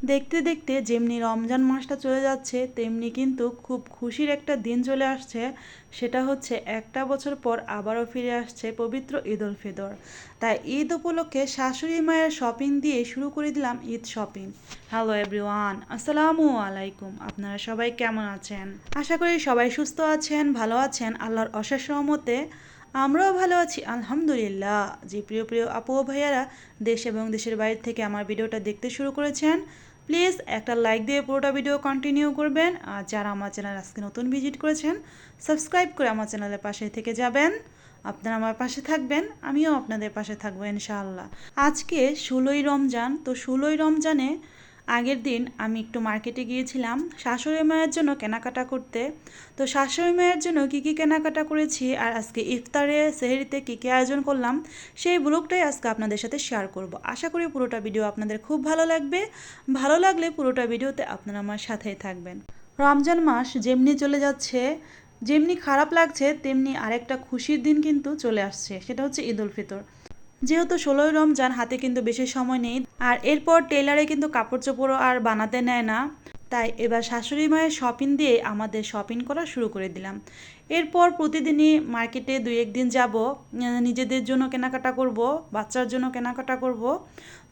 দেখতে দেখতে যেমনি রমজান মাসটা চলে যাচ্ছে তেমনি কিন্তু খুব খুশির একটা দিন চলে আসছে। সেটা হচ্ছে একটা বছর পর আবারও ফিরে আসছে পবিত্র ঈদ উল ফিতর। তাই ঈদ উপলক্ষে শাশুড়ি মায়ের শপিং দিয়ে শুরু করে দিলাম ঈদ শপিং। হ্যালো এভরিওয়ান, আসসালামু আলাইকুম। আপনারা সবাই কেমন আছেন? আশা করি সবাই সুস্থ আছেন, ভালো আছেন, আল্লাহর অশেষ রহমতে। আমরাও ভালো আছি আলহামদুলিল্লাহ। যে প্রিয় প্রিয় আপু ও ভাইয়ারা দেশ এবং দেশের বাইরে থেকে আমার ভিডিওটা দেখতে শুরু করেছেন, প্লিজ একটা লাইক দিয়ে পুরোটা ভিডিও কন্টিনিউ করবেন। আর যারা আমার চ্যানেল আজকে নতুন ভিজিট করেছেন, সাবস্ক্রাইব করে আমার চ্যানেলের পাশে থেকে যাবেন। আপনারা আমার পাশে থাকবেন, আমিও আপনাদের পাশে থাকবো ইনশাআল্লাহ। আজকে 16ই রমজান। তো 16ই রমজানে আগের দিন আমি একটু মার্কেটে গিয়েছিলাম শাশুড়ি মায়ের জন্য কেনাকাটা করতে। তো শাশুড়ি মায়ের জন্য কী কী কেনাকাটা করেছি আর আজকে ইফতারে সেহরিতে কী কী আয়োজন করলাম, সেই ব্লগটাই আজকে আপনাদের সাথে শেয়ার করব। আশা করি পুরোটা ভিডিও আপনাদের খুব ভালো লাগবে। ভালো লাগলে পুরোটা ভিডিওতে আপনারা আমার সাথেই থাকবেন। রমজান মাস যেমনি চলে যাচ্ছে, যেমনি খারাপ লাগছে তেমনি আরেকটা খুশির দিন কিন্তু চলে আসছে, সেটা হচ্ছে ঈদ উল ফিতর। যেহেতু 16ই রমজান, হাতে কিন্তু বেশি সময় নেই। আর এরপর টেলারে কিন্তু কাপড় চোপড়ও আর বানাতে নেয় না। তাই এবার শাশুড়ি মায়ের শপিং দিয়ে আমাদের শপিং করা শুরু করে দিলাম। এরপর প্রতিদিনই মার্কেটে 2-1 দিন যাব, নিজেদের জন্য কেনাকাটা করব, বাচ্চার জন্য কেনাকাটা করব।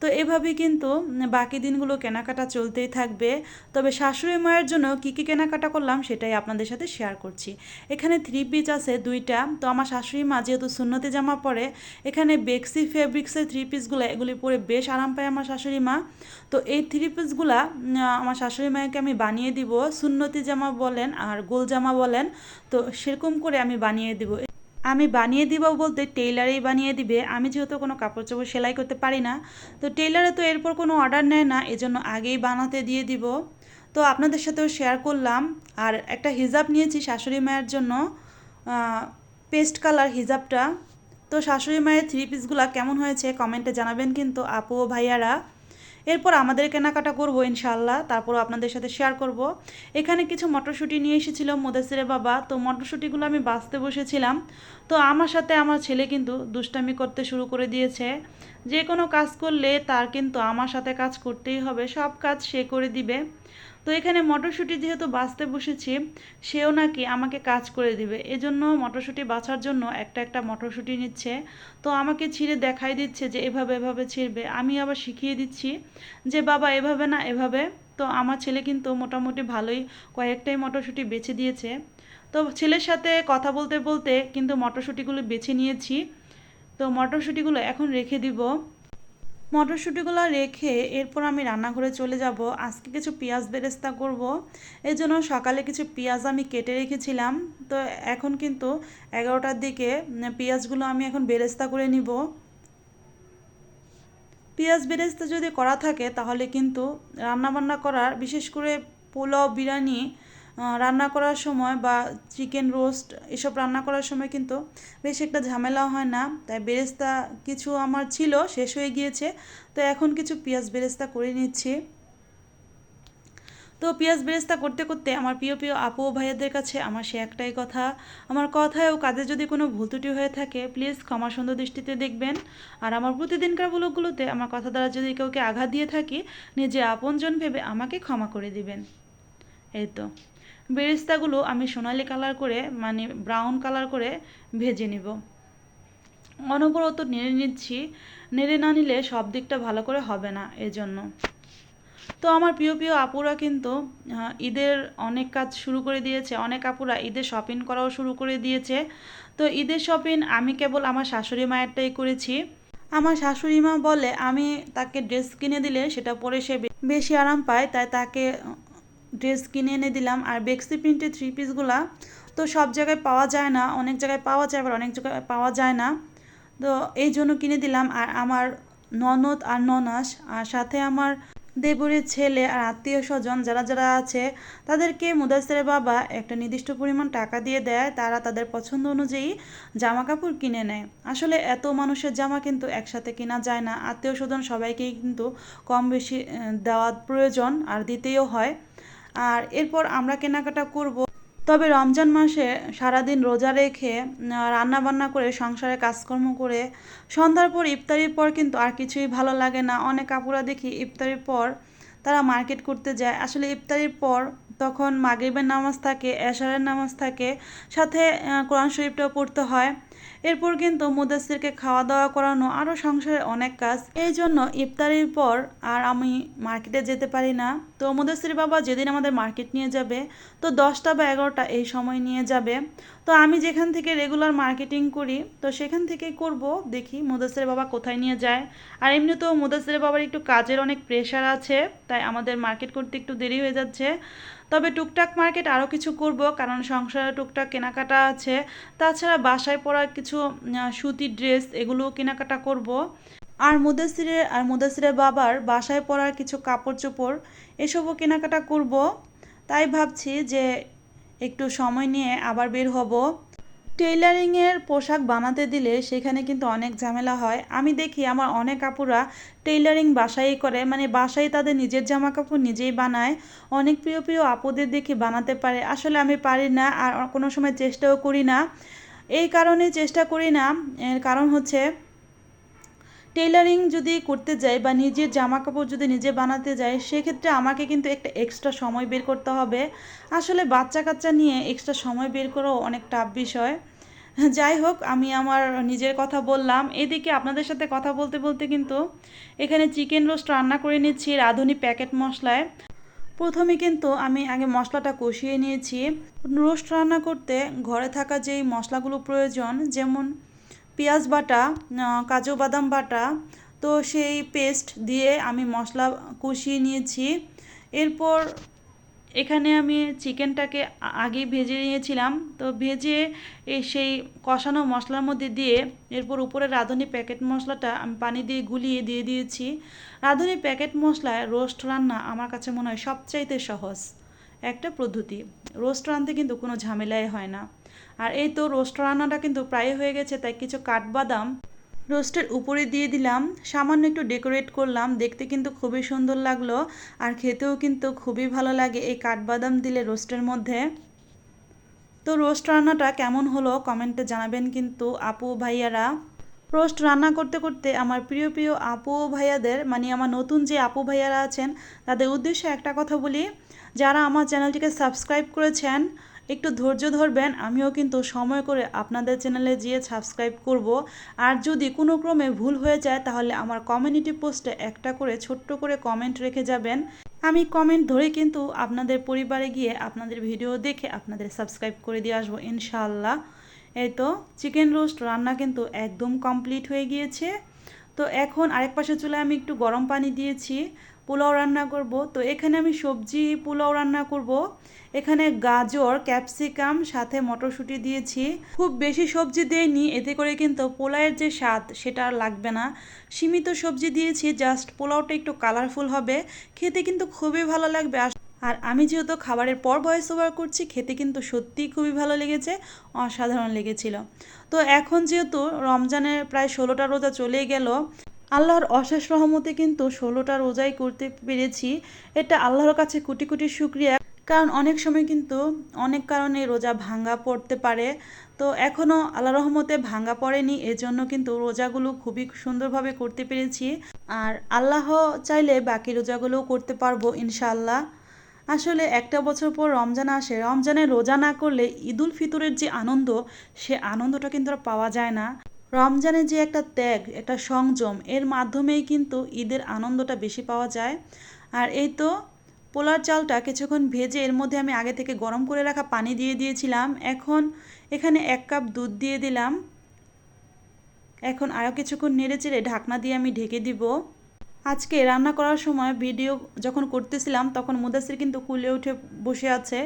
তো এভাবেই কিন্তু বাকি দিনগুলো কেনাকাটা চলতেই থাকবে। তবে শাশুড়ি মায়ের জন্য কী কী কেনাকাটা করলাম সেটাই আপনাদের সাথে শেয়ার করছি। এখানে 3 পিস আছে 2টা। তো আমার শাশুড়ি মা যেহেতু সুন্নতি জামা পরে, এখানে বেক্সি ফেব্রিক্সের 3 পিসগুলো এগুলি পরে বেশ আরাম পায় আমার শাশুড়ি মা। তো এই 3 পিসগুলা আমার শাশুড়ি মাকে আমি বানিয়ে দিব, সুন্নতি জামা বলেন আর গোল জামা বলেন, তো সেরকম করে আমি বানিয়ে দিব। আমি বানিয়ে দিব বলতে টেইলারেই বানিয়ে দিবে। আমি যেহেতু কোনো কাপড় চোপড় সেলাই করতে পারি না, তো টেইলারে তো এরপর কোনো অর্ডার নেয় না, এজন্য আগেই বানাতে দিয়ে দিব। তো আপনাদের সাথেও শেয়ার করলাম। আর একটা হিজাব নিয়েছি শাশুড়ি মায়ের জন্য, পেস্ট কালার হিজাবটা। তো শাশুড়ি মায়ের 3 পিসগুলো কেমন হয়েছে কমেন্টে জানাবেন কিন্তু আপু ও ভাইয়ারা। এরপর আমাদের কেনাকাটা করবো ইনশাআল্লাহ, তারপরও আপনাদের সাথে শেয়ার করব। এখানে কিছু মটরশুঁটি নিয়ে এসেছিল মুদাসিরের বাবা, তো মটরশুঁটিগুলো আমি বাছতে বসেছিলাম। তো আমার সাথে আমার ছেলে কিন্তু দুষ্টামি করতে শুরু করে দিয়েছে। যে কোনো কাজ করলে তার কিন্তু আমার সাথে কাজ করতেই হবে, সব কাজ সে করে দিবে। তো এখানে মটরশুঁটি যেহেতু বাছতে বসেছি, সেও নাকি আমাকে কাজ করে দিবে, এজন্য মটরশুঁটি বাছার জন্য একটা একটা মটরশুঁটি নিচ্ছে। তো আমাকে ছিঁড়ে দেখাই দিচ্ছে যে এভাবে এভাবে ছিঁড়বে, আমি আবার শিখিয়ে দিচ্ছি যে বাবা এভাবে না এভাবে। তো আমার ছেলে কিন্তু মোটামুটি ভালোই কয়েকটাই মটরশুঁটি বেছে দিয়েছে। তো ছেলের সাথে কথা বলতে বলতে কিন্তু মটরশুঁটিগুলো বেছে নিয়েছি। তো মটরশুঁটিগুলো এখন রেখে দিব। মটরশুঁটিগুলো রেখে এরপর আমি রান্নাঘরে চলে যাব। আজকে কিছু পেঁয়াজ বেরেস্তা করব, এই জন্য সকালে কিছু পেঁয়াজ আমি কেটে রেখেছিলাম। তো এখন কিন্তু 11টার দিকে পেঁয়াজগুলো আমি এখন বেরেস্তা করে নিব। পেঁয়াজ বেরেস্তা যদি করা থাকে তাহলে কিন্তু রান্নাবান্না করার, বিশেষ করে পোলাও বিরিয়ানি রান্না করার সময় বা চিকেন রোস্ট এসব রান্না করার সময় কিন্তু বেশ একটা ঝামেলা হয় না। তাই বেরেস্তা কিছু আমার ছিল, শেষ হয়ে গিয়েছে। তো এখন কিছু পেঁয়াজ বেরেস্তা করে নিচ্ছি। তো পেঁয়াজ বেরেস্তা করতে করতে আমার প্রিয় প্রিয় আপু ও ভাইয়াদের কাছে আমার সে একটাই কথা, আমার কথায় ও কাজে যদি কোনো ভুল ত্রুটি হয়ে থাকে প্লিজ ক্ষমা সুন্দর দৃষ্টিতে দেখবেন। আর আমার প্রতিদিনকার ব্লগগুলোতে আমার কথা দ্বারা যদি কাউকে আঘাত দিয়ে থাকি, নিজে আপনজন ভেবে আমাকে ক্ষমা করে দিবেন। এই তো বেরেস্তাগুলো আমি সোনালি কালার করে, মানে ব্রাউন কালার করে ভেজে নিব। অনবরত নেড়ে নিচ্ছি, নেড়ে না নিলে সব দিকটা ভালো করে হবে না, এজন্য। তো আমার প্রিয় প্রিয় আপুরা কিন্তু ঈদের অনেক কাজ শুরু করে দিয়েছে, অনেক আপুরা ঈদের শপিং করাও শুরু করে দিয়েছে। তো ঈদের শপিং আমি কেবল আমার শাশুড়ি মায়েরটাই করেছি। আমার শাশুড়ি মা বলে আমি তাকে ড্রেস কিনে দিলে সেটা পরে সে বেশি আরাম পায়, তাই তাকে ড্রেস কিনে এনে দিলাম। আর বেক্সি প্রিন্টের 3 পিসগুলা তো সব জায়গায় পাওয়া যায় না, অনেক জায়গায় পাওয়া যায় আবার অনেক জায়গায় পাওয়া যায় না। তো এই জন্য কিনে দিলাম। আর আমার ননদ আর ননাস আর সাথে আমার দেবরের ছেলে আর আত্মীয় স্বজন যারা যারা আছে, তাদেরকে মুদাসিরের বাবা একটা নির্দিষ্ট পরিমাণ টাকা দিয়ে দেয়, তারা তাদের পছন্দ অনুযায়ী জামা কাপড় কিনে নেয়। আসলে এত মানুষের জামা কিন্তু একসাথে কেনা যায় না, আত্মীয় স্বজন সবাইকেই কিন্তু কম বেশি দেওয়া প্রয়োজন আর দিতেও হয়। আর এরপর আমরা কেনাকাটা করব। তবে রমজান মাসে সারাদিন রোজা রেখে রান্না বান্না করে সংসারে কাজকর্ম করে সন্ধ্যার পর ইফতারির পর কিন্তু আর কিছুই ভালো লাগে না। অনেক আপুরা দেখি ইফতারির পর তারা মার্কেট করতে যায়। আসলে ইফতারির পর তখন মাগরিবের নামাজ থাকে, এশারের নামাজ থাকে, সাথে কোরআন শরীফটাও পড়তে হয়। এরপর কিন্তু মুদাসসিরকে খাওয়া দাওয়া করানো, আরও সংসারের অনেক কাজ। এই জন্য ইফতারির পর আর আমি মার্কেটে যেতে পারি না। তো মুদাসসির বাবা যেদিন আমাদের মার্কেট নিয়ে যাবে, তো 10টা বা 11টা এই সময় নিয়ে যাবে। তো আমি যেখান থেকে রেগুলার মার্কেটিং করি, তো সেখান থেকেই করব। দেখি মুদাসসির বাবা কোথায় নিয়ে যায়। আর এমনিতেও মুদাসসির বাবার একটু কাজের অনেক প্রেশার আছে, তাই আমাদের মার্কেট করতে একটু দেরি হয়ে যাচ্ছে। তবে টুকটাক মার্কেট আরও কিছু করব, কারণ সংসারে টুকটাক কেনাকাটা আছে। তাছাড়া বাসায় পরার কিছু সুতির ড্রেস, এগুলোও কেনাকাটা করব। আর মুদাসসিরের বাবার বাসায় পরার কিছু কাপড় চোপড়, এসবও কেনাকাটা করব। তাই ভাবছি যে একটু সময় নিয়ে আবার বের হব। টেইলারিংয়ের পোশাক বানাতে দিলে সেখানে কিন্তু অনেক ঝামেলা হয়। আমি দেখি আমার অনেক আপুরা টেইলারিং বাসায়ই করে, মানে বাসায় তাদের নিজের জামা কাপড় নিজেই বানায়। অনেক প্রিয় প্রিয় আপুদের দেখি বানাতে পারে, আসলে আমি পারি না, আর কোনো সময় চেষ্টাও করি না। এই কারণে চেষ্টা করি না, এর কারণ হচ্ছে টেইলারিং যদি করতে যাই বা নিজের জামা কাপড় যদি নিজে বানাতে যাই, সেক্ষেত্রে আমাকে কিন্তু একটা এক্সট্রা সময় বের করতে হবে। আসলে বাচ্চা কাচ্চা নিয়ে এক্সট্রা সময় বের করাও অনেক টাফ বিষয়। যাই হোক, আমি আমার নিজের কথা বললাম, এদিকে আপনাদের সাথে কথা বলতে বলতে কিন্তু এখানে চিকেন রোস্ট রান্না করে নিচ্ছি রাঁধুনি প্যাকেট মশলায়। প্রথমে কিন্তু আমি আগে মশলাটা কষিয়ে নিয়েছি। রোস্ট রান্না করতে ঘরে থাকা যেই মশলাগুলো প্রয়োজন, যেমন পেঁয়াজ বাটা, কাজু বাদাম বাটা, তো সেই পেস্ট দিয়ে আমি মশলা কষিয়ে নিয়েছি। এরপর এখানে আমি চিকেনটাকে আগেই ভেজে নিয়েছিলাম, তো ভেজে সেই কষানো মশলার মধ্যে দিয়ে এরপর উপরে রাঁধুনি প্যাকেট মশলাটা আমি পানি দিয়ে গুলিয়ে দিয়ে দিয়েছি। রাঁধুনি প্যাকেট মশলায় রোস্ট রান্না আমার কাছে মনে হয় সবচাইতে সহজ একটা পদ্ধতি। রোস্ট রাঁধতে কিন্তু কোনো ঝামেলাই হয় না। আর এই তো রোস্ট রান্নাটা কিন্তু প্রায় হয়ে গেছে, তাই কিছু কাঠবাদাম রোস্টের উপরে দিয়ে দিলাম, সামান্য একটু ডেকোরেট করলাম, দেখতে কিন্তু খুবই সুন্দর লাগলো। আর খেতেও কিন্তু খুবই ভালো লাগে এই কাঠবাদাম দিলে রোস্টের মধ্যে। তো রোস্ট রান্নাটা কেমন হলো কমেন্টে জানাবেন কিন্তু আপু ভাইয়ারা। রোস্ট রান্না করতে করতে আমার প্রিয় প্রিয় আপু ভাইয়াদের, মানে আমার নতুন যে আপু ভাইয়ারা আছেন, তাদের উদ্দেশ্যে একটা কথা বলি, যারা আমার চ্যানেলটিকে সাবস্ক্রাইব করেছেন একটু ধৈর্য ধরবেন, আমিও কিন্তু সময় করে আপনাদের চ্যানেলে গিয়ে সাবস্ক্রাইব করব। আর যদি কোনো ক্রমে ভুল হয়ে যায়, তাহলে আমার কমিউনিটি পোস্টে একটা করে ছোট্ট করে কমেন্ট রেখে যাবেন। আমি কমেন্ট ধরে কিন্তু আপনাদের পরিবারে গিয়ে আপনাদের ভিডিও দেখে আপনাদের সাবস্ক্রাইব করে দিয়ে আসবো ইনশাআল্লাহ। এই তো চিকেন রোস্ট রান্না কিন্তু একদম কমপ্লিট হয়ে গিয়েছে। তো এখন আরেক পাশে চুলায় আমি একটু গরম পানি দিয়েছি, পোলাও রান্না করব। তো এখানে আমি সবজি পোলাও রান্না করব। এখানে গাজর, ক্যাপসিকাম, সাথে মটরশুঁটি দিয়েছি। খুব বেশি সবজি দেইনি, এতে করে কিন্তু পোলাওয়ের যে স্বাদ সেটা আর লাগবে না। সীমিত সবজি দিয়েছি, জাস্ট পোলাওটা একটু কালারফুল হবে, খেতে কিন্তু খুবই ভালো লাগবে। আর আমি যেহেতু খাবারের পর ভয়েস ওভার করছি, খেতে কিন্তু সত্যিই খুবই ভালো লেগেছে, অসাধারণ লেগেছিল। তো এখন যেহেতু রমজানের প্রায় 16টা রোজা চলেই গেল, আল্লাহর অশেষ রহমতে কিন্তু 16টা রোজাই করতে পেরেছি। এটা আল্লাহর কাছে কোটি কোটি শুকরিয়া, কারণ অনেক সময় কিন্তু অনেক কারণে রোজা ভাঙ্গা পড়তে পারে। তো এখনও আল্লাহ রহমতে ভাঙ্গা পড়েনি, এজন্য কিন্তু রোজাগুলো খুবই সুন্দরভাবে করতে পেরেছি। আর আল্লাহ চাইলে বাকি রোজাগুলোও করতে পারবো ইনশাআল্লাহ। আসলে একটা বছর পর রমজান আসে, রমজানে রোজা না করলে ঈদুল ফিতরের যে আনন্দ, সে আনন্দটা কিন্তু আর পাওয়া যায় না। রমজানে যে একটা ত্যাগ, একটা সংযম, এর মাধ্যমেই কিন্তু ঈদের আনন্দটা বেশি পাওয়া যায়। আর এই তো পোলার চালটা কিছুক্ষণ ভেজে এর মধ্যে আমি আগে থেকে গরম করে রাখা পানি দিয়ে দিয়েছিলাম। এখন এখানে 1 কাপ দুধ দিয়ে দিলাম। এখন আরও কিছুক্ষণ নেড়ে চেড়ে ঢাকনা দিয়ে আমি ঢেকে দিব। আজকে রান্না করার সময় ভিডিও যখন করতেছিলাম, তখন মুদাসির কিন্তু কুলে উঠে বসে আছে,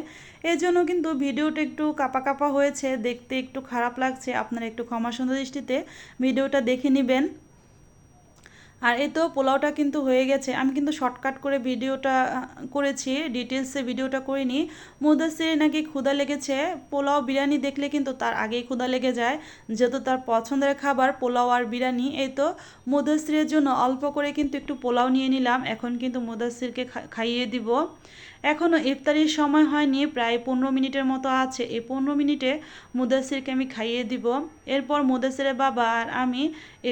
এই জন্য কিন্তু ভিডিওটা একটু কাপা কাপা হয়েছে, দেখতে একটু খারাপ লাগছে। আপনারা একটু ক্ষমা সুন্দর দৃষ্টিতে ভিডিওটা দেখে নেবেন। আর এই তো পোলাওটা কিন্তু হয়ে গেছে। আমি কিন্তু শর্টকাট করে ভিডিওটা করেছি, ডিটেলসে ভিডিওটা করিনি। মুদাসির নাকি ক্ষুধা লেগেছে, পোলাও বিরিয়ানি দেখলে কিন্তু তার আগেই ক্ষুধা লেগে যায়, যেহেতু তার পছন্দের খাবার পোলাও আর বিরিয়ানি। এই তো মুদাসিরের জন্য অল্প করে কিন্তু একটু পোলাও নিয়ে নিলাম, এখন কিন্তু মুদাসিরকে খাইয়ে দিব। এখনও ইফতারির সময় হয়নি, প্রায় 15 মিনিটের মতো আছে। এই 15 মিনিটে মুদাসিরকে আমি খাইয়ে দিব। এরপর মুদাসিরের বাবা আর আমি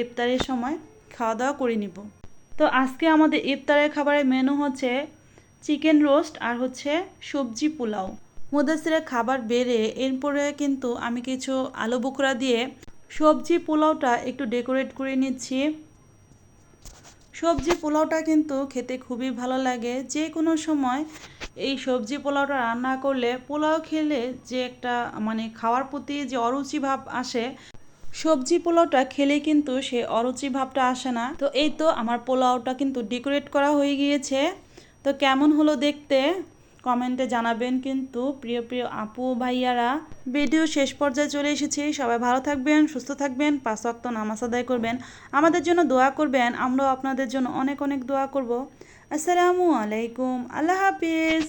ইফতারির সময় খাওয়া দাওয়া করে নিব। তো আজকে আমাদের ইফতারের খাবারের মেনু হচ্ছে চিকেন রোস্ট আর হচ্ছে সবজি পোলাও। মুদাসিরের খাবার বেড়ে এরপরে কিন্তু আমি কিছু আলু বোখরা দিয়ে সবজি পোলাওটা একটু ডেকোরেট করে নিচ্ছি। সবজি পোলাওটা কিন্তু খেতে খুবই ভালো লাগে। যে কোনো সময় এই সবজি পোলাওটা রান্না করলে পোলাও খেলে যে একটা খাওয়ার প্রতি যে অরুচি ভাব আসে, সবজি পোলাওটা খেলে কিন্তু সে অরুচি ভাবটা আসে না। তো এই তো আমার পোলাওটা কিন্তু ডেকোরেট করা হয়ে গিয়েছে। তো কেমন হলো দেখতে কমেন্টে জানাবেন কিন্তু প্রিয় প্রিয় আপু ভাইয়ারা। ভিডিও শেষ পর্যায়ে চলে এসেছি। সবাই ভালো থাকবেন, সুস্থ থাকবেন, 5 ওয়াক্ত নামাজ আদায় করবেন, আমাদের জন্য দোয়া করবেন, আমরাও আপনাদের জন্য অনেক অনেক দোয়া করব। আসসালামু আলাইকুম, আল্লাহ হাফিজ।